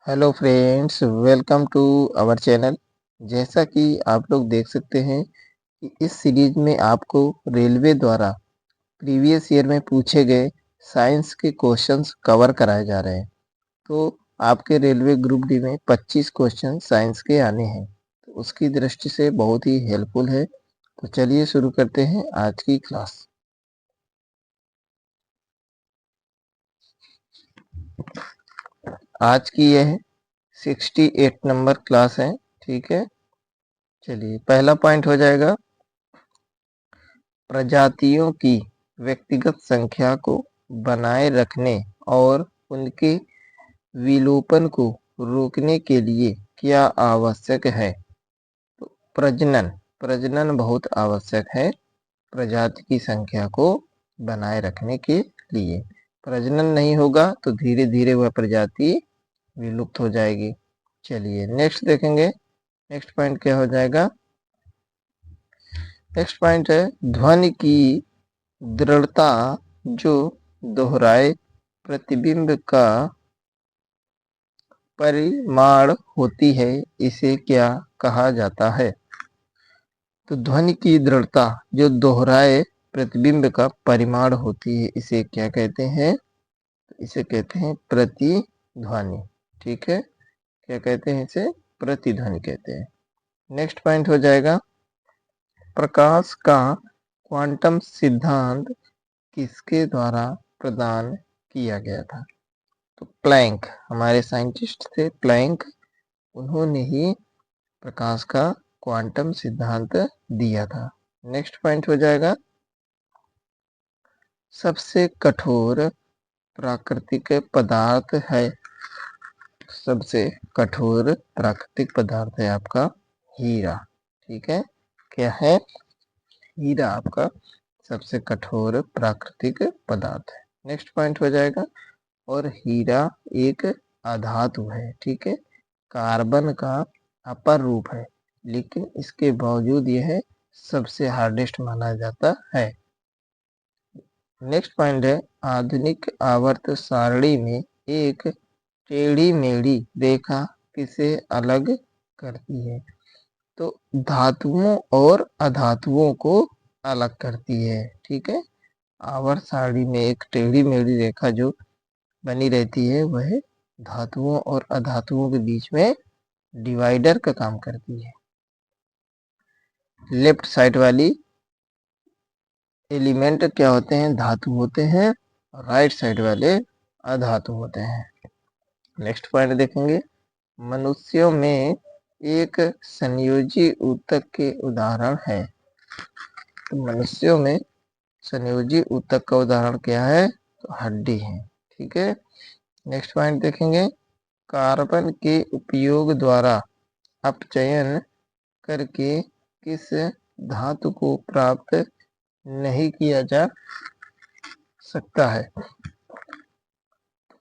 Hello friends, welcome to our channel. जैसा कि आप लोग देख सकते हैं कि इस सीरीज में आपको रेलवे द्वारा प्रीवियस ईयर में पूछे गए साइंस के क्वेश्चंस कवर कराए जा रहे हैं। तो आपके रेलवे ग्रुप डी में 25 क्वेश्चन साइंस के आने हैं, तो उसकी दृष्टि से बहुत ही हेल्पफुल है। तो चलिए शुरू करते हैं आज की क्लास। आज की यह 68 नंबर क्लास है। ठीक है, चलिए पहला पॉइंट हो जाएगा, प्रजातियों की व्यक्तिगत संख्या को बनाए रखने और उनके विलोपन को रोकने के लिए क्या आवश्यक है? तो प्रजनन प्रजनन बहुत आवश्यक है प्रजाति की संख्या को बनाए रखने के लिए। प्रजनन नहीं होगा तो धीरे धीरे वह प्रजाति विलुप्त हो जाएगी। चलिए नेक्स्ट देखेंगे, नेक्स्ट पॉइंट क्या हो जाएगा। नेक्स्ट पॉइंट है, ध्वनि की दृढ़ता जो दोहराए प्रतिबिंब का परिमाण होती है, इसे क्या कहा जाता है? तो ध्वनि की दृढ़ता जो दोहराए प्रतिबिंब का परिमाण होती है, इसे क्या कहते हैं? तो इसे कहते हैं प्रतिध्वनि। ठीक है, क्या कहते हैं इसे? प्रतिध्वनि कहते हैं। नेक्स्ट पॉइंट हो जाएगा, प्रकाश का क्वांटम सिद्धांत किसके द्वारा प्रदान किया गया था? तो प्लैंक, हमारे साइंटिस्ट थे प्लैंक, उन्होंने ही प्रकाश का क्वांटम सिद्धांत दिया था। नेक्स्ट पॉइंट हो जाएगा, सबसे कठोर प्राकृतिक पदार्थ है। सबसे कठोर प्राकृतिक पदार्थ है आपका हीरा। ठीक है, क्या है? हीरा आपका सबसे कठोर प्राकृतिक पदार्थ है। नेक्स्ट पॉइंट हो जाएगा, और हीरा एक अधातु है। ठीक है, कार्बन का अपर रूप है, लेकिन इसके बावजूद यह सबसे हार्डेस्ट माना जाता है। नेक्स्ट पॉइंट है, आधुनिक आवर्त सारणी में एक टेढ़ी मेढ़ी रेखा किसे अलग करती है? तो धातुओं और अधातुओं को अलग करती है। ठीक है, आवर्त सारणी में एक टेढ़ी मेढ़ी रेखा जो बनी रहती है, वह धातुओं और अधातुओं के बीच में डिवाइडर का काम करती है। लेफ्ट साइड वाली एलिमेंट क्या होते हैं? धातु होते हैं, और राइट साइड वाले अधातु होते हैं। नेक्स्ट पॉइंट देखेंगे, मनुष्यों में एक संयोजी ऊतक के उदाहरण है। तो मनुष्यों में संयोजी ऊतक का उदाहरण क्या है? तो हड्डी है। ठीक है, नेक्स्ट पॉइंट देखेंगे, कार्बन के उपयोग द्वारा अपचयन करके किस धातु को प्राप्त नहीं किया जा सकता है?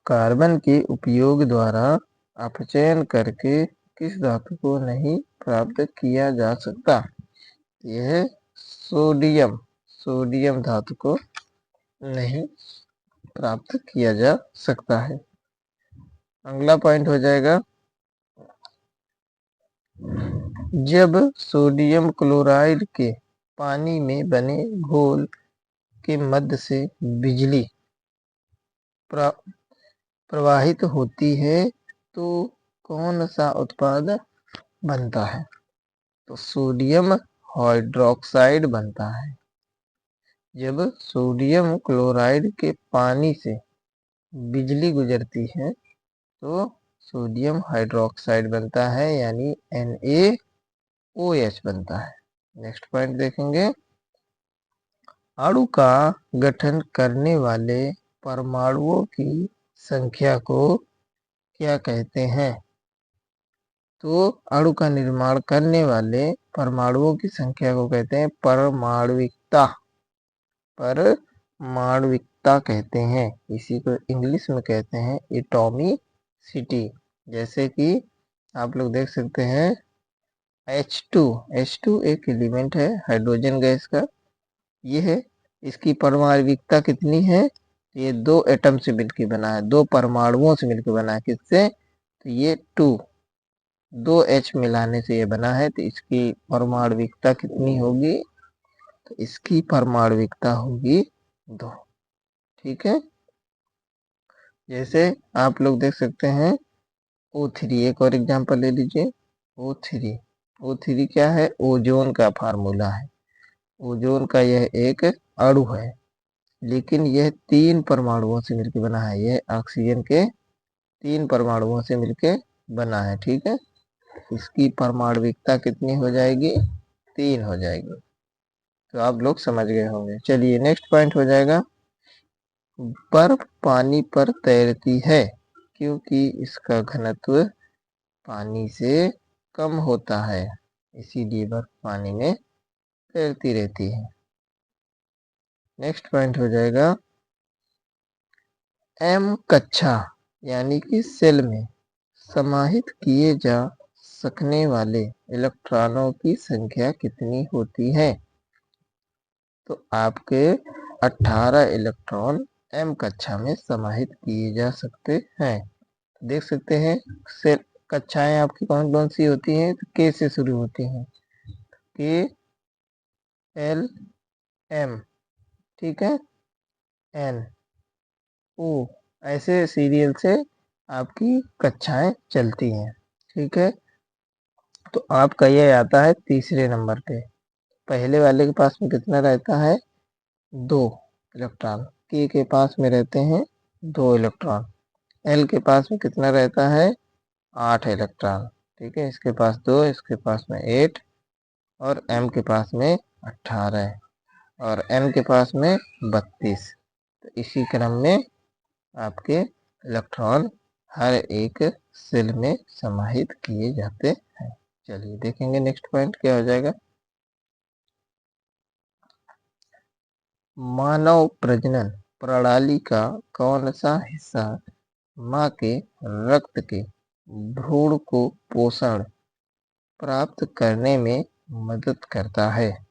कार्बन के उपयोग द्वारा अपचयन करके किस धातु को नहीं प्राप्त किया जा सकता? यह सोडियम सोडियम धातु को नहीं प्राप्त किया जा सकता है। अगला पॉइंट हो जाएगा, जब सोडियम क्लोराइड के पानी में बने घोल के मध्य से बिजली प्रवाहित होती है, तो कौन सा उत्पाद बनता है? तो सोडियम हाइड्रोक्साइड बनता है। जब सोडियम क्लोराइड के पानी से बिजली गुजरती है तो सोडियम हाइड्रोक्साइड बनता है, यानी NaOH बनता है। नेक्स्ट पॉइंट देखेंगे, अणु का गठन करने वाले परमाणुओं की संख्या को क्या कहते हैं? तो अणु का निर्माण करने वाले परमाणुओं की संख्या को कहते हैं परमाणुविकता। परमाणुविकता कहते हैं, इसी को इंग्लिश में कहते हैं एटॉमिसिटी। जैसे कि आप लोग देख सकते हैं H2 एक एलिमेंट है हाइड्रोजन गैस का। ये है, इसकी परमाणुविकता कितनी है? ये 2 एटम से मिलकर बना है, 2 परमाणुओं से मिलकर बना है। किससे? तो ये 2 H मिलाने से ये बना है, तो इसकी परमाणविकता कितनी होगी? तो इसकी परमाणविकता होगी 2। ठीक है, जैसे आप लोग देख सकते हैं O3, एक और एग्जांपल ले लीजिए। O3 क्या है? ओजोन का फार्मूला है। ओजोन का यह एक अणु है, लेकिन यह 3 परमाणुओं से मिलकर बना है। यह ऑक्सीजन के 3 परमाणुओं से मिलकर बना है। ठीक है, इसकी परमाणविकता कितनी हो जाएगी? 3 हो जाएगी। तो आप लोग समझ गए होंगे। चलिए नेक्स्ट पॉइंट हो जाएगा, बर्फ पानी पर तैरती है क्योंकि इसका घनत्व पानी से कम होता है, इसीलिए बर्फ पानी में तैरती रहती है। नेक्स्ट पॉइंट हो जाएगा, एम कक्षा यानी कि सेल में समाहित किए जा सकने वाले इलेक्ट्रॉनों की संख्या कितनी होती है? तो आपके 18 इलेक्ट्रॉन एम कक्षा में समाहित किए जा सकते हैं। देख सकते हैं सेल कक्षाएं आपकी कौन कौन सी होती हैं? तो के से शुरू होती हैं, के, एल, एम, ठीक है, एन, ओ, ऐसे सीरियल से आपकी कक्षाएं चलती हैं। ठीक है, तो आपका ये आता है तीसरे नंबर पे। पहले वाले के पास में कितना रहता है? 2 इलेक्ट्रॉन। के पास में रहते हैं 2 इलेक्ट्रॉन। एल के पास में कितना रहता है? 8 इलेक्ट्रॉन। ठीक है, इसके पास 2, इसके पास में 8, और एम के पास में 18, और एन के पास में 32। तो इसी क्रम में आपके इलेक्ट्रॉन हर एक सेल में समाहित किए जाते हैं। चलिए देखेंगे नेक्स्ट पॉइंट क्या हो जाएगा। मानव प्रजनन प्रणाली का कौन सा हिस्सा माँ के रक्त के भ्रूण को पोषण प्राप्त करने में मदद करता है?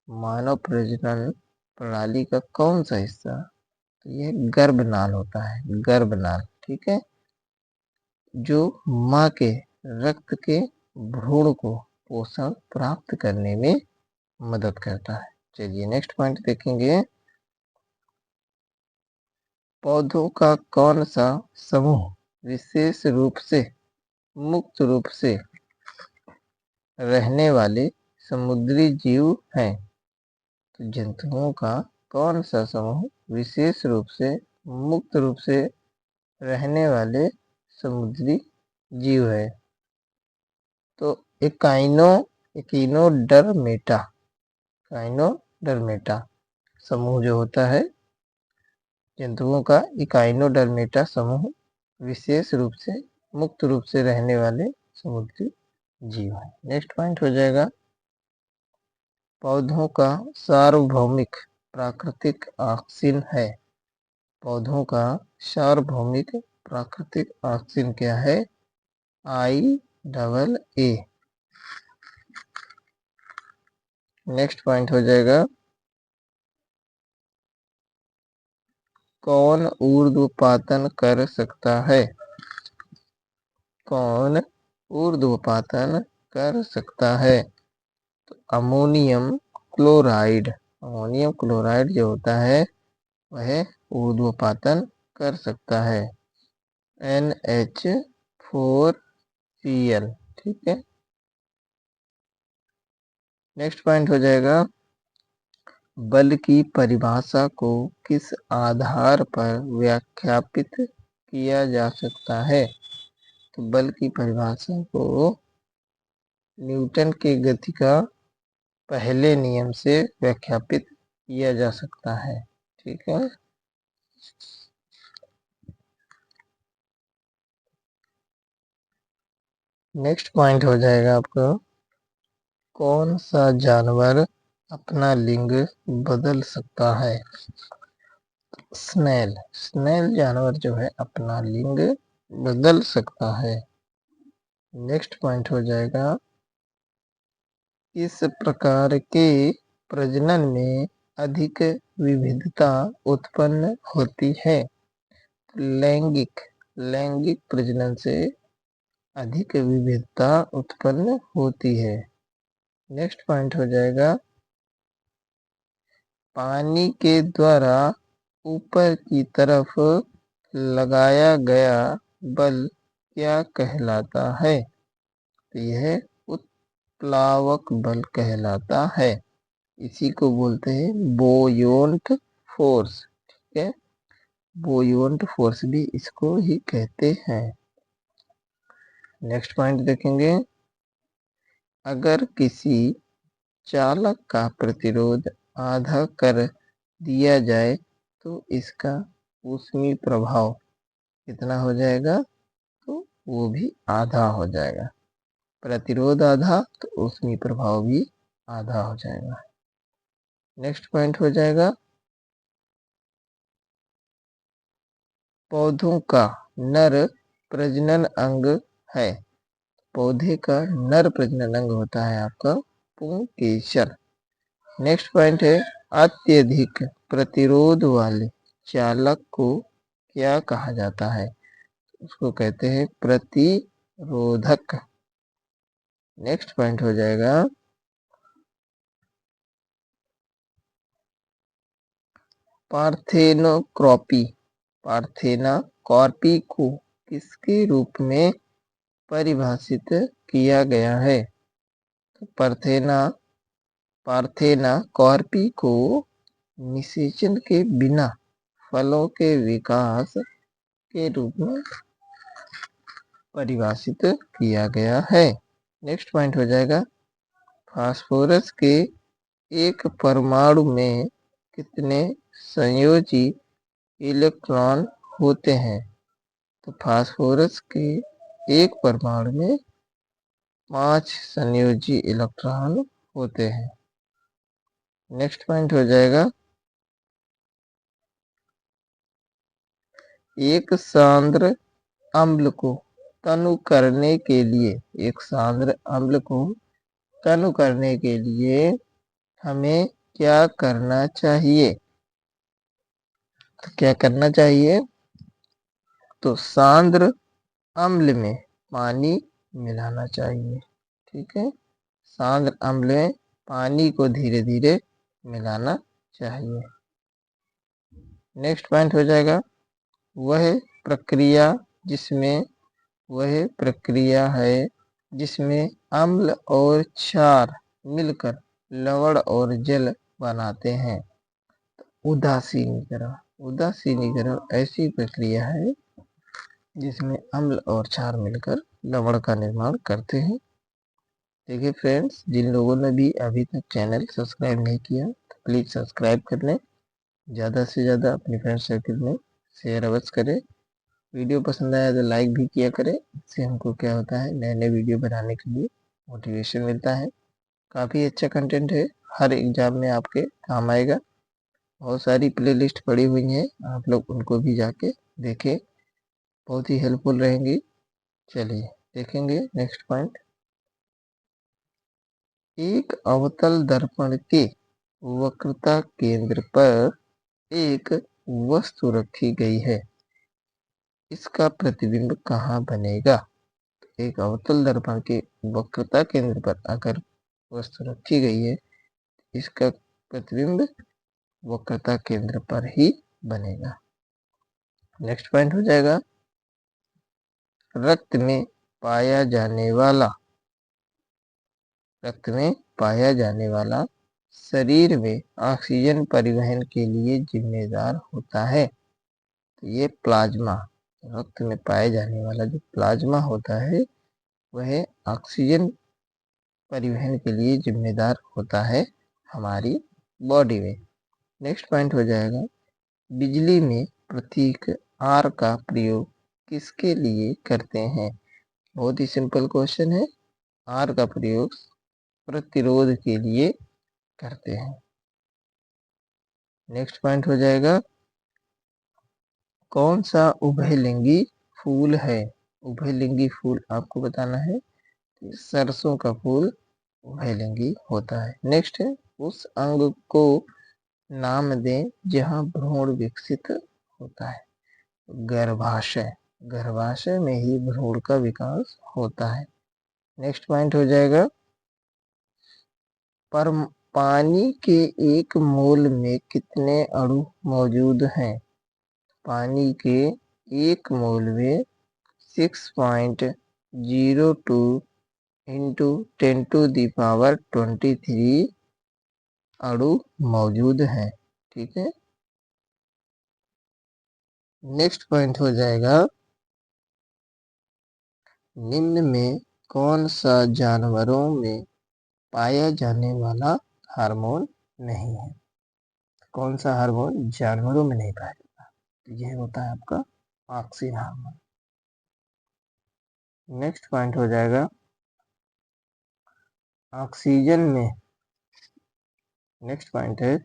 मानव प्रजनन प्रणाली का कौन सा हिस्सा? तो यह गर्भनाल होता है, गर्भनाल। ठीक है, जो माँ के रक्त के भ्रूण को पोषण प्राप्त करने में मदद करता है। चलिए नेक्स्ट पॉइंट देखेंगे, पौधों का कौन सा समूह विशेष रूप से मुक्त रूप से रहने वाले समुद्री जीव हैं? तो जंतुओं का कौन सा समूह विशेष रूप से मुक्त रूप से रहने वाले समुद्री जीव है? तो एकिनोडर्मेटा, काइनोडर्मेटा समूह जो होता है जंतुओं का, इकाइनोडर्मेटा समूह विशेष रूप से मुक्त रूप से रहने वाले समुद्री जीव है। नेक्स्ट पॉइंट हो जाएगा, पौधों का सार्वभौमिक प्राकृतिक ऑक्सीजन है। पौधों का सार्वभौमिक प्राकृतिक ऑक्सीजन क्या है? IA। नेक्स्ट पॉइंट हो जाएगा, कौन ऊर्ध्वपातन कर सकता है? कौन ऊर्ध्वपातन कर सकता है? तो अमोनियम क्लोराइड। अमोनियम क्लोराइड जो होता है वह ऊर्ध्वपातन कर सकता है, NH4Cl। ठीक है, नेक्स्ट पॉइंट हो जाएगा, बल की परिभाषा को किस आधार पर व्याख्यापित किया जा सकता है? तो बल की परिभाषा को न्यूटन के गति का पहले नियम से व्याख्यापित किया जा सकता है। ठीक है, नेक्स्ट पॉइंट हो जाएगा आपका, कौन सा जानवर अपना लिंग बदल सकता है? स्नेल जानवर जो है अपना लिंग बदल सकता है। नेक्स्ट पॉइंट हो जाएगा, इस प्रकार के प्रजनन में अधिक विविधता उत्पन्न होती है। लैंगिक प्रजनन से अधिक विविधता उत्पन्न होती है। नेक्स्ट पॉइंट हो जाएगा, पानी के द्वारा ऊपर की तरफ लगाया गया बल क्या कहलाता है? तो यह उत्प्लावक बल कहलाता है। इसी को बोलते हैं बोयोंट फोर्स। ठीक है, बोयोंट फोर्स भी इसको ही कहते हैं। नेक्स्ट पॉइंट देखेंगे, अगर किसी चालक का प्रतिरोध आधा कर दिया जाए तो इसका ऊष्मीय प्रभाव कितना हो जाएगा? तो वो भी आधा हो जाएगा। प्रतिरोध आधा तो ऊष्मीय प्रभाव भी आधा हो जाएगा। नेक्स्ट पॉइंट हो जाएगा, पौधों का नर प्रजनन अंग है। पौधे का नर प्रजनन अंग होता है आपका पुंकेसर। नेक्स्ट पॉइंट है, अत्यधिक प्रतिरोध वाले चालक को क्या कहा जाता है? उसको कहते हैं प्रतिरोधक। नेक्स्ट पॉइंट हो जाएगा, पार्थेनोकॉर्पी को किसके रूप में परिभाषित किया गया है? तो पार्थेनोकॉर्पी को निषेचन के बिना फलों के विकास के रूप में परिभाषित किया गया है। नेक्स्ट पॉइंट हो जाएगा, फास्फोरस के एक परमाणु में कितने संयोजी इलेक्ट्रॉन होते हैं? तो फास्फोरस के एक परमाणु में 5 संयोजी इलेक्ट्रॉन होते हैं। नेक्स्ट पॉइंट हो जाएगा, एक सांद्र अम्ल को तनु करने के लिए हमें क्या करना चाहिए? तो क्या करना चाहिए? तो सांद्र अम्ल में पानी मिलाना चाहिए। ठीक है, सांद्र अम्ल में पानी को धीरे धीरे मिलाना चाहिए। नेक्स्ट पॉइंट हो जाएगा, वह प्रक्रिया है जिसमें अम्ल और क्षार मिलकर लवण और जल बनाते हैं। उदासीनीकरण ऐसी प्रक्रिया है जिसमें अम्ल और क्षार मिलकर लवण का निर्माण करते हैं। देखिए फ्रेंड्स, जिन लोगों ने भी अभी तक चैनल सब्सक्राइब नहीं किया तो प्लीज़ सब्सक्राइब कर लें। ज़्यादा से ज़्यादा अपने फ्रेंड सर्कल में शेयर अवश्य करें। वीडियो पसंद आया तो लाइक भी किया करें। इससे हमको क्या होता है, नए नए वीडियो बनाने के लिए मोटिवेशन मिलता है। काफ़ी अच्छा कंटेंट है, हर एग्ज़ाम में आपके काम आएगा। बहुत सारी प्लेलिस्ट पड़ी हुई हैं, आप लोग उनको भी जाके देखें, बहुत ही हेल्पफुल रहेंगी। चलिए देखेंगे नेक्स्ट पॉइंट, एक अवतल दर्पण के वक्रता केंद्र पर एक वस्तु रखी गई है, इसका प्रतिबिंब कहाँ बनेगा? एक अवतल दर्पण के वक्रता केंद्र पर अगर वस्तु रखी गई है, इसका प्रतिबिंब वक्रता केंद्र पर ही बनेगा। नेक्स्ट पॉइंट हो जाएगा, रक्त में पाया जाने वाला शरीर में ऑक्सीजन परिवहन के लिए जिम्मेदार होता है। तो ये प्लाज्मा, रक्त में पाए जाने वाला जो प्लाज्मा होता है वह ऑक्सीजन परिवहन के लिए जिम्मेदार होता है हमारी बॉडी में। नेक्स्ट पॉइंट हो जाएगा, बिजली में प्रतीक R का प्रयोग किसके लिए करते हैं? बहुत ही सिंपल क्वेश्चन है, R का प्रयोग प्रतिरोध के लिए करते हैं। नेक्स्ट पॉइंट हो जाएगा, कौन सा उभयलिंगी फूल है? उभयलिंगी फूल आपको बताना है, सरसों का फूल उभयलिंगी होता है। नेक्स्ट है, उस अंग को नाम दें जहां भ्रूण विकसित होता है। गर्भाशय। गर्भाशय में ही भ्रूण का विकास होता है। नेक्स्ट पॉइंट हो जाएगा, पर पानी के 1 मोल में कितने अणु मौजूद हैं? पानी के 1 मोल में 6.02 इंटू 10⁻23 अणु मौजूद हैं। ठीक है। नेक्स्ट पॉइंट हो जाएगा, निम्न में कौन सा जानवरों में पाया जाने वाला हार्मोन नहीं है? कौन सा हार्मोन जानवरों में नहीं पाया जाता? तो यह होता है आपका ऑक्सिन हार्मोन। नेक्स्ट पॉइंट हो जाएगा, ऑक्सीजन में, नेक्स्ट पॉइंट है,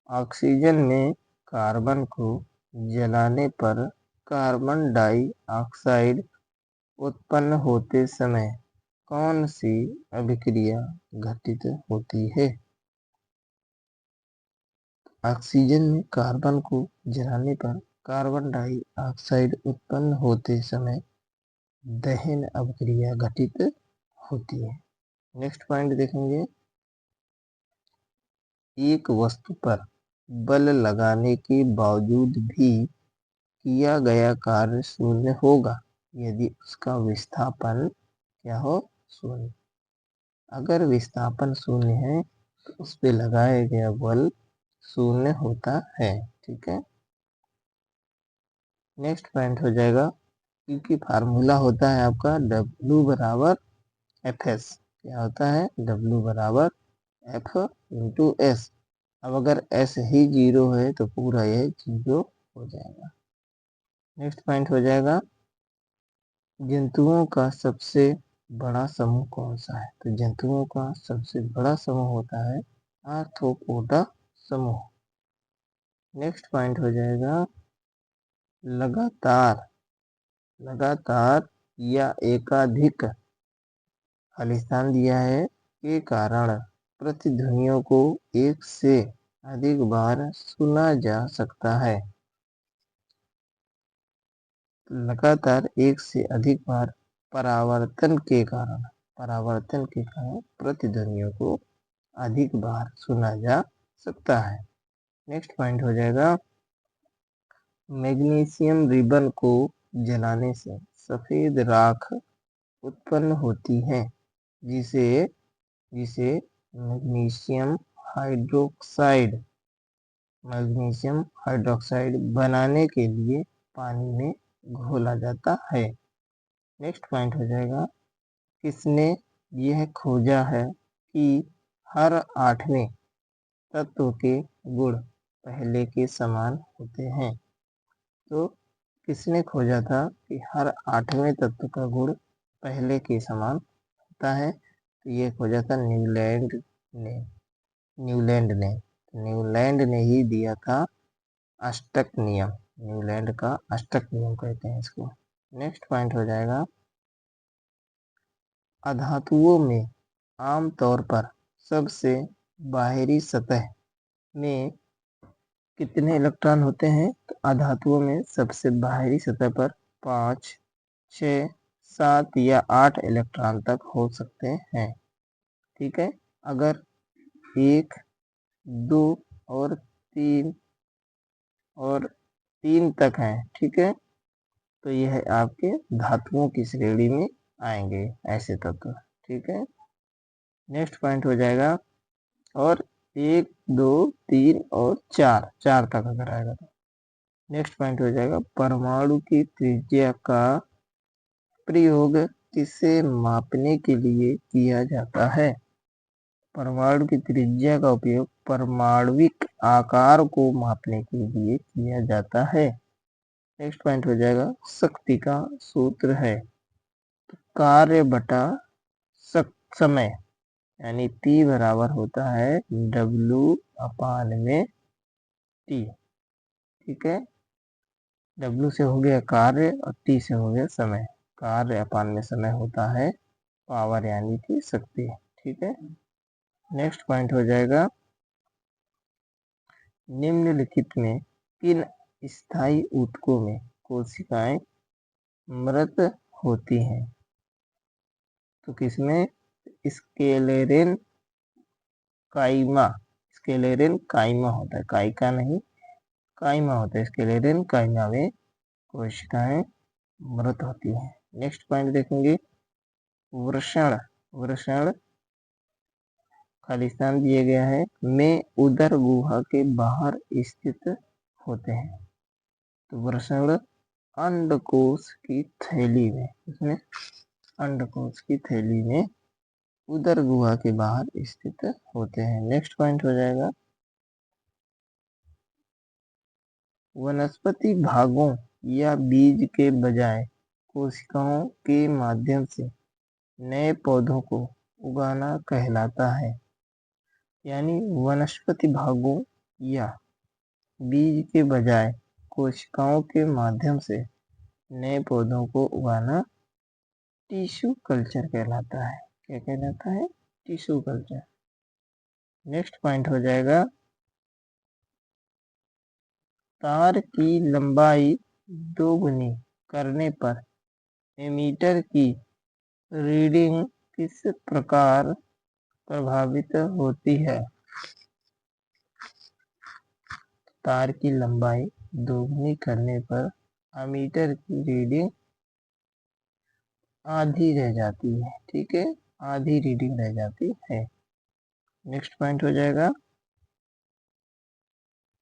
ऑक्सीजन में कार्बन को जलाने पर कार्बन डाइऑक्साइड उत्पन्न होते समय कौन सी अभिक्रिया घटित होती है? ऑक्सीजन में कार्बन को जलाने पर कार्बन डाइऑक्साइड उत्पन्न होते समय दहन अभिक्रिया घटित होती है। नेक्स्ट पॉइंट देखेंगे, एक वस्तु पर बल लगाने के बावजूद भी किया गया कार्य शून्य होगा यदि उसका विस्थापन क्या हो? शून्य। अगर विस्थापन शून्य है तो उस पे लगाया गया बल शून्य होता है। ठीक है। नेक्स्ट पॉइंट हो जाएगा, क्योंकि फार्मूला होता है आपका W बराबर FS। क्या होता है? W बराबर F इंटू S। अब अगर S ही 0 है तो पूरा यह 0 हो जाएगा। नेक्स्ट पॉइंट हो जाएगा, जंतुओं का सबसे बड़ा समूह कौन सा है? तो जंतुओं का सबसे बड़ा समूह होता है आर्थ्रोपोडा समूह। नेक्स्ट पॉइंट हो जाएगा, लगातार या एकाधिक खालिस्तान दिया है के कारण प्रतिध्वनियों को एक से अधिक बार सुना जा सकता है। लगातार एक से अधिक बार परावर्तन के कारण प्रतिध्वनियों को अधिक बार सुना जा सकता है। नेक्स्ट पॉइंट हो जाएगा, मैग्नीशियम रिबन को जलाने से सफेद राख उत्पन्न होती है जिसे मैग्नीशियम हाइड्रोक्साइड बनाने के लिए पानी में घोला जाता है। नेक्स्ट पॉइंट हो जाएगा, किसने यह खोजा है कि हर 8वें तत्व के गुण पहले के समान होते हैं? तो किसने खोजा था कि हर 8वें तत्व का गुण पहले के समान होता है? तो ये खोजा था न्यूलैंड ने ही दिया था अष्टक नियम। न्यूलैंड का अष्टक नियम कहते हैं इसको। नेक्स्ट पॉइंट हो जाएगा, अधातुओं में आमतौर पर सबसे बाहरी सतह में कितने इलेक्ट्रॉन होते हैं? तो अधातुओं में सबसे बाहरी सतह पर 5, 6, 7 या 8 इलेक्ट्रॉन तक हो सकते हैं। ठीक है। अगर 1, 2 और 3 तक हैं, ठीक है, तो यह आपके धातुओं की श्रेणी में आएंगे ऐसे तत्व। ठीक है। नेक्स्ट पॉइंट हो जाएगा, और 1, 2, 3 और 4 तक अगर आएगा तो नेक्स्ट पॉइंट हो जाएगा, परमाणु की त्रिज्या का प्रयोग किसे मापने के लिए किया जाता है? परमाणु की त्रिज्या का उपयोग परमाणविक आकार को मापने के लिए किया जाता है। नेक्स्ट पॉइंट हो जाएगा, शक्ति का सूत्र है कार्य बटा समय, यानी P बराबर होता है W/में T। ठीक है। W से हो गया कार्य और T से हो गया समय। कार्य अपान में समय होता है पावर, यानी कि शक्ति। ठीक है। नेक्स्ट पॉइंट हो जाएगा, निम्नलिखित में किन स्थायी ऊतकों में कोशिकाएं मृत होती हैं। तो किसमें? स्क्लेरेन काइमा, स्क्लेरेन काइमा होता है, काइका नहीं, काइमा होता है। स्क्लेरेन काइमा में कोशिकाएं मृत होती हैं। नेक्स्ट पॉइंट देखेंगे, वृषण। वृषण खालिस्तान दिया गया है, में उदर गुहा के बाहर स्थित होते हैं। तो वृषण अंडकोश की थैली में, इसमें अंडकोश की थैली में उदर गुहा के बाहर स्थित होते हैं। नेक्स्ट पॉइंट हो जाएगा, वनस्पति भागों या बीज के बजाय कोशिकाओं के माध्यम से नए पौधों को उगाना कहलाता है। यानी वनस्पति भागों या बीज के बजाय कोशिकाओं के माध्यम से नए पौधों को उगाना टिश्यू कल्चर कहलाता है। क्या कहलाता है? Tissue culture. नेक्स्ट पॉइंट हो जाएगा, तार की लंबाई दोगुनी करने पर एमीटर की रीडिंग किस प्रकार प्रभावित होती है? तार की लंबाई दोगुनी करने पर एमीटर की रीडिंग आधी रह जाती है। ठीक है, आधी रीडिंग रह जाती है। नेक्स्ट पॉइंट हो जाएगा,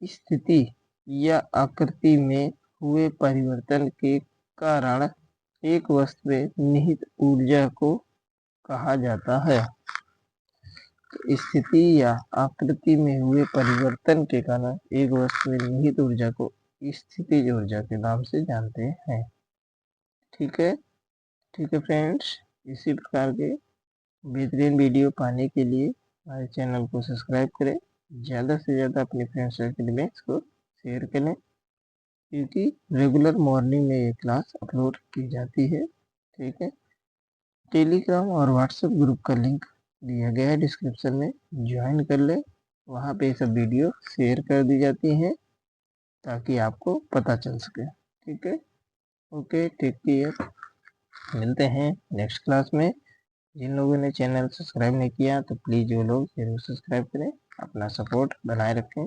स्थिति या आकृति में हुए परिवर्तन के कारण एक वस्तु में निहित ऊर्जा को कहा जाता है। तो स्थिति या आकृति में हुए परिवर्तन के कारण एक वस्तु में निहित ऊर्जा को स्थितिज ऊर्जा के नाम से जानते हैं। ठीक है, ठीक है फ्रेंड्स, इसी प्रकार के बेहतरीन वीडियो पाने के लिए हमारे चैनल को सब्सक्राइब करें, ज़्यादा से ज़्यादा अपने फ्रेंड सर्कल में इसको शेयर करें, क्योंकि रेगुलर मॉर्निंग में ये क्लास अपलोड की जाती है। ठीक है, टेलीग्राम और व्हाट्सएप ग्रुप का लिंक दिया गया है डिस्क्रिप्शन में, ज्वाइन कर ले, वहाँ पे सब वीडियो शेयर कर दी जाती हैं ताकि आपको पता चल सके। ठीक है, ओके, टेक केयर, मिलते हैं नेक्स्ट क्लास में। जिन लोगों ने चैनल सब्सक्राइब नहीं किया तो प्लीज़ वो लोग जरूर सब्सक्राइब करें, अपना सपोर्ट बनाए रखें।